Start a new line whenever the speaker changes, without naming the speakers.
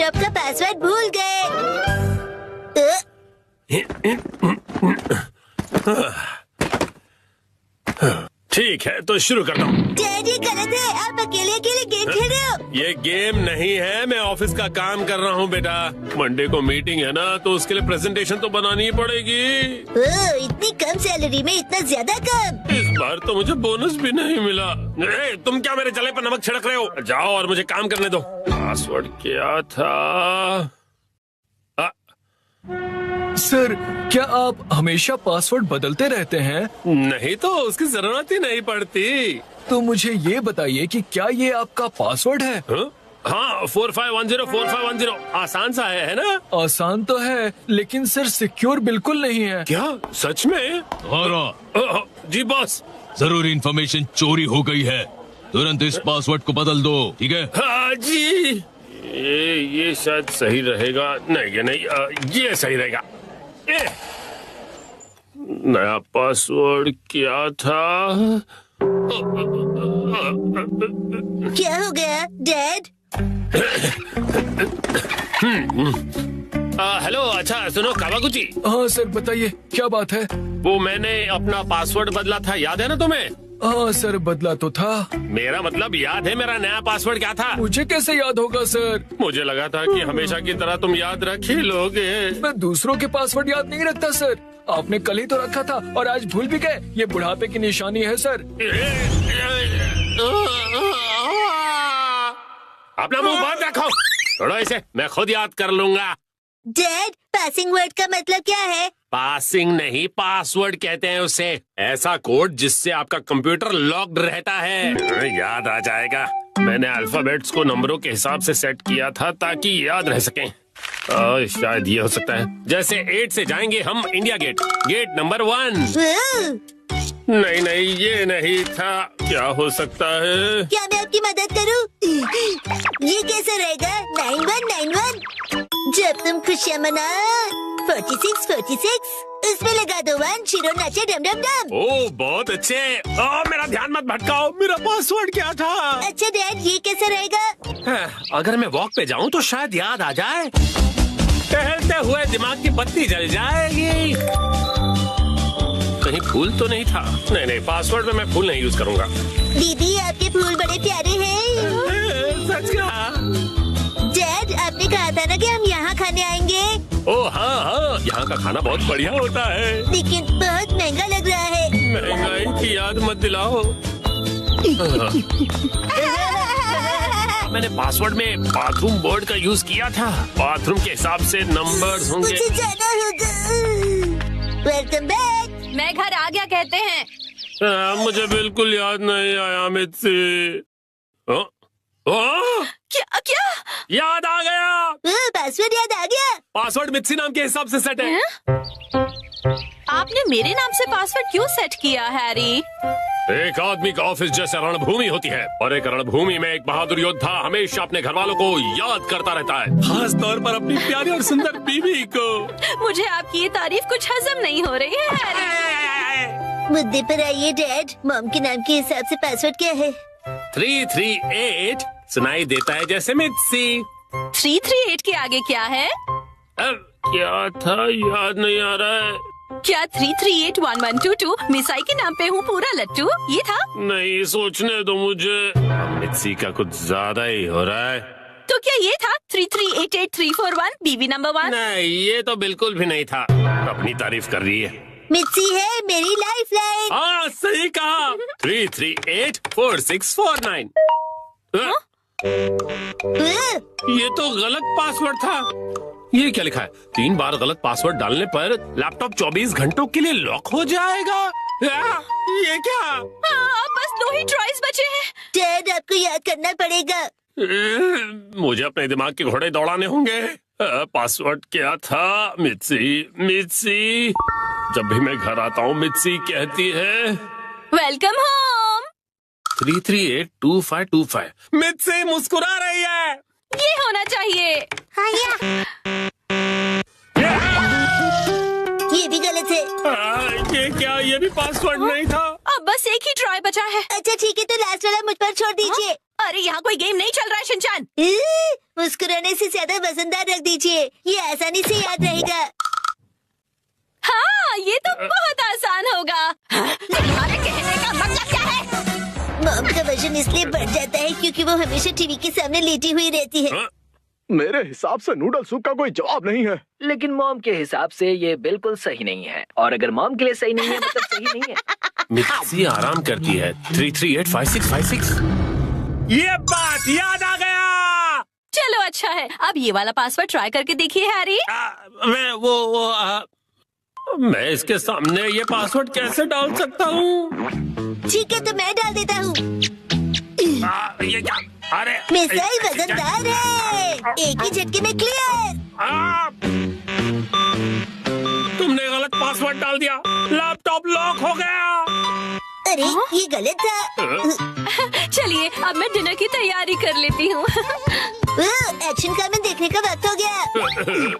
Laptop का password भूल गए।
ठीक है तो शुरू करता हूँ।
डैड ये गलत है, आप अकेले अकेले गेम खेल रहे हो।
ये गेम नहीं है, मैं ऑफिस का काम कर रहा हूँ बेटा। मंडे को मीटिंग है ना, तो उसके लिए प्रेजेंटेशन तो बनानी ही पड़ेगी।
इतनी कम सैलरी में इतना ज्यादा काम।
इस बार तो मुझे बोनस भी नहीं मिला। तुम क्या मेरे जले पर नमक छिड़क रहे हो? जाओ और मुझे काम करने दो। पासवर्ड क्या था?
सर, क्या आप हमेशा पासवर्ड बदलते रहते हैं?
नहीं तो उसकी जरूरत ही नहीं पड़ती।
तो मुझे ये बताइए कि क्या ये आपका पासवर्ड है?
हाँ 4510 आसान सा है ना?
आसान तो है, लेकिन सर सिक्योर बिल्कुल नहीं है।
क्या सच में? जी बॉस।
जरूरी इंफॉर्मेशन चोरी हो गई है, तुरंत इस पासवर्ड को बदल दो, ठीक है?
हाँ जी। ये शायद सही रहेगा। नहीं ये नहीं, ये सही रहेगा। नया पासवर्ड क्या था?
क्या हो गया डैड?
हेलो, अच्छा सुनो कावागुची।
हाँ सर बताइए, क्या बात है?
वो मैंने अपना पासवर्ड बदला था, याद है ना तुम्हें?
हाँ सर बदला तो था।
मेरा मतलब याद है मेरा नया पासवर्ड क्या था?
मुझे कैसे याद होगा सर?
मुझे लगा था कि हमेशा की तरह तुम याद रख ही लोगे।
मैं दूसरों के पासवर्ड याद नहीं रखता सर। आपने कल ही तो रखा था और आज भूल भी गए। ये बुढ़ापे की निशानी है सर।
अपना मुंह बंद रखो। छोड़ो इसे, मैं खुद याद कर लूंगा।
डैड पासिंग वर्ड का मतलब क्या है?
पासिंग नहीं, पासवर्ड कहते हैं उसे। ऐसा कोड जिससे आपका कंप्यूटर लॉक्ड रहता है। याद आ जाएगा। मैंने अल्फाबेट्स को नंबरों के हिसाब से सेट किया था ताकि याद रह सकें। शायद ये हो सकता है। जैसे 8 से जाएंगे हम इंडिया गेट, गेट नंबर 1। नहीं नहीं ये नहीं था। क्या हो सकता है?
क्या मैं आपकी मदद करूं? ये कैसे रहेगा? 9191। जब तुम खुशियाँ मना 46 उसमें लगा दो 1, शिरो नाचे डम डम डम।
ओह बहुत अच्छे। मेरा ध्यान मत भटकाओ, मेरा पासवर्ड क्या था?
अच्छा डैड ये कैसे रहेगा?
अगर मैं वॉक पे जाऊं तो शायद याद आ जाए। टहलते हुए दिमाग की बत्ती जल जाएगी। कहीं फूल तो नहीं था? नहीं पासवर्ड में मैं फूल नहीं यूज करूंगा।
दीदी आपके फूल बड़े प्यारे हैं।
सच कहा।
डैड आपने कहा था ना कि हम यहाँ खाने आएंगे।
ओह हाँ, यहाँ का खाना बहुत बढ़िया होता है।
लेकिन बहुत महंगा लग रहा है।
महंगाई की याद मत दिलाओ। मैंने पासवर्ड में बाथरूम बोर्ड का यूज किया था। बाथरूम के हिसाब से नंबर्स होंगे।
मुझे जाना होगा। Welcome back.
मैं घर आ गया कहते हैं।
मुझे बिल्कुल याद नहीं आया मित्सी।
क्या क्या?
याद आ गया।
पासवर्ड याद आ गया।
पासवर्ड मित्सी नाम के हिसाब से सेट है।
आपने मेरे नाम से पासवर्ड क्यों सेट किया हैरी?
एक आदमी का ऑफिस जैसे रणभूमि होती है और एक रणभूमि में एक बहादुर योद्धा हमेशा अपने घर वालों को याद करता रहता है, खास तौर पर अपनी प्यारी और सुंदर बीवी को।
मुझे आपकी ये तारीफ कुछ हजम नहीं हो रही है हैरी।
मुद्दे पर आइए डैड। मॉम के नाम के हिसाब से पासवर्ड क्या है?
338 सुनाई देता है जैसे मित्सी।
338 के आगे क्या है?
क्या था याद नहीं आ रहा है।
क्या 3381122 मिसाई के नाम पे हूँ पूरा लट्टू? ये था?
नहीं सोचने दो मुझे। मित्सी का कुछ ज्यादा ही हो रहा है।
तो क्या ये था 3388341 बीवी नंबर 1?
नहीं ये तो बिल्कुल भी नहीं था। अपनी तारीफ कर रही है।
मिर्ची है मेरी लाइफ लाइन।
हाँ सही कहा। 3384649। ये तो गलत पासवर्ड था। ये क्या लिखा है? 3 बार गलत पासवर्ड डालने पर लैपटॉप 24 घंटों के लिए लॉक हो जाएगा। ये क्या?
अब बस 2 ही ट्राइज बचे हैं।
डैड आपको याद करना पड़ेगा।
मुझे अपने दिमाग के घोड़े दौड़ाने होंगे। पासवर्ड क्या था? मित्सी। जब भी मैं घर आता हूँ मित्सी कहती है
वेलकम होम।
3382525। मित्सी मुस्कुरा रही है।
ये होना चाहिए।
ये भी गलत है।
ये क्या? ये भी पासवर्ड नहीं था।
अब बस एक ही ट्राई बचा है।
अच्छा ठीक है तो लास्ट वाला मुझ पर छोड़ दीजिए।
अरे यहाँ कोई गेम नहीं चल रहा है शिनचैन।
मुस्कुराने से ज्यादा वजनदार रख दीजिए, ये आसानी से याद रहेगा।
हाँ, ये तो बहुत आसान होगा। तुम्हारे कहने का मतलब क्या है?
मॉम का वजन इसलिए बढ़ जाता है क्योंकि वो हमेशा टीवी के सामने लेटी हुई रहती है।
मेरे हिसाब से नूडल सूप का कोई जवाब नहीं है।
लेकिन मॉम के हिसाब से ये बिल्कुल सही नहीं है, और अगर मॉम के लिए सही नहीं है मतलब सही नहीं है।
मिक्सी आराम करती है। 3385656। ये बात याद आ गया।
चलो अच्छा है, अब ये वाला पासवर्ड ट्राई करके देखिए हैरी।
मैं इसके सामने ये पासवर्ड कैसे डाल सकता हूँ?
ठीक है तो मैं डाल देता हूँ।
ये क्या? अरे
मिसाइल वजनदार है, एक ही झटके में क्लियर।
तुमने गलत पासवर्ड डाल दिया, लैपटॉप लॉक हो गया।
अरे ये गलत था।
चलिए अब मैं डिनर की तैयारी कर लेती हूँ।
एक्शन फिल्म देखने का वक्त हो गया।